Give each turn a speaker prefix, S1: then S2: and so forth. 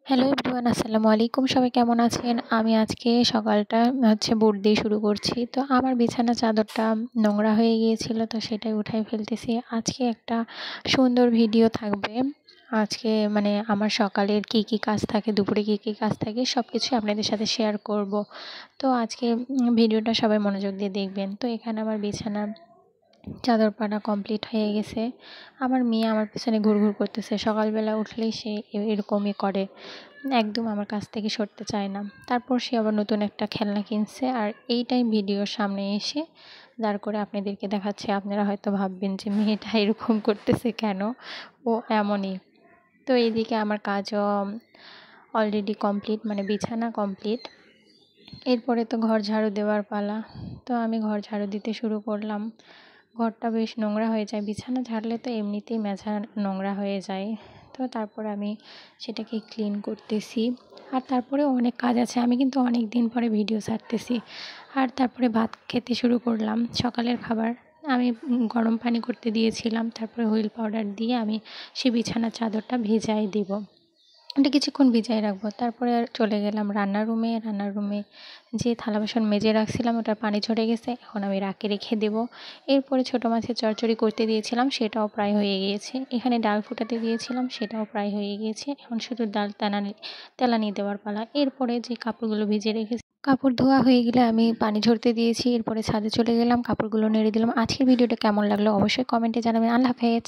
S1: Hello everyone, আসসালামু আলাইকুম। সবাই কেমন আছেন? আমি আজকে সকালটা বুট দিয়ে শুরু করছি। তো আমার বিছানার চাদরটা নোংরা হয়ে গিয়েছিল, তো সেটাই উঠায় ফেলতেছি। আজকে একটা সুন্দর ভিডিও থাকবে। আজকে আমার সকালের কী কাজ থাকে, দুপুরে কী কাজ থাকে, সব কিছুই আপনাদের সাথে শেয়ার করব। তো আজকে ভিডিওটা সবাই মনোযোগ দিয়ে দেখবেন। তো এখানে আমার বিছানা চাদর পাড়া কমপ্লিট হয়ে গেছে। আমার মেয়ে আমার পেছনে ঘুরঘুর করতেছে। সকালবেলা উঠলেই সে এরকমই করে, একদম আমার কাছ থেকে সরতে চায় না। তারপর সে আবার নতুন একটা খেলনা কিনছে, আর এইটাই ভিডিওর সামনে এসে দাঁড় করে আপনাদেরকে দেখাচ্ছে। আপনারা হয়তো ভাববেন যে মেয়েটা এরকম করতেছে কেন, ও এমনই। তো এইদিকে আমার কাজও অলরেডি কমপ্লিট, বিছানা কমপ্লিট। এরপরে তো ঘর ঝাড়ু দেওয়ার পালা। তো আমি ঘর ঝাড়ু দিতে শুরু করলাম। ঘরটা বেশ নোংরা হয়ে যায়, বিছানা ঝাড়লে তো এমনিতেই মেঝা নোংরা হয়ে যায়। তো তারপরে আমি সেটাকে ক্লিন করতেছি। আর তারপরে অনেক কাজ আছে, আমি কিন্তু অনেক দিন পরে ভিডিও ছাড়তেছি। আর তারপরে ভাত খেতে শুরু করলাম। সকালের খাবার আমি গরম পানি করতে দিয়েছিলাম, তারপরে হুইল পাউডার দিয়ে আমি সেই বিছানার চাদরটা ভিজাই দিব। ওটা কিছুক্ষণ ভিজাই রাখবো। তারপরে আর চলে গেলাম রান্নার রুমে যে থালা বাসন মেজে রাখছিলাম ওটার পানি ঝরে গেছে, এখন আমি রেখে দেবো। এরপরে ছোটো মাছের চচ্চড়ি করতে দিয়েছিলাম, সেটাও প্রায় হয়ে গিয়েছে। এখানে ডাল ফুটাতে দিয়েছিলাম, সেটাও প্রায় হয়ে গিয়েছে। এখন শুধু ডাল তেলানি দেওয়ার পালা। এরপরে যে কাপড়গুলো ভিজে রেখেছি, কাপড় ধোয়া হয়ে গেলে আমি পানি ঝরতে দিয়েছি। এরপরে ছাদে চলে গেলাম, কাপড়গুলো নেড়ে দিলাম। আজকের ভিডিওটা কেমন লাগলো অবশ্যই কমেন্টে জানাবেন। আল্লাহ হাফেজ।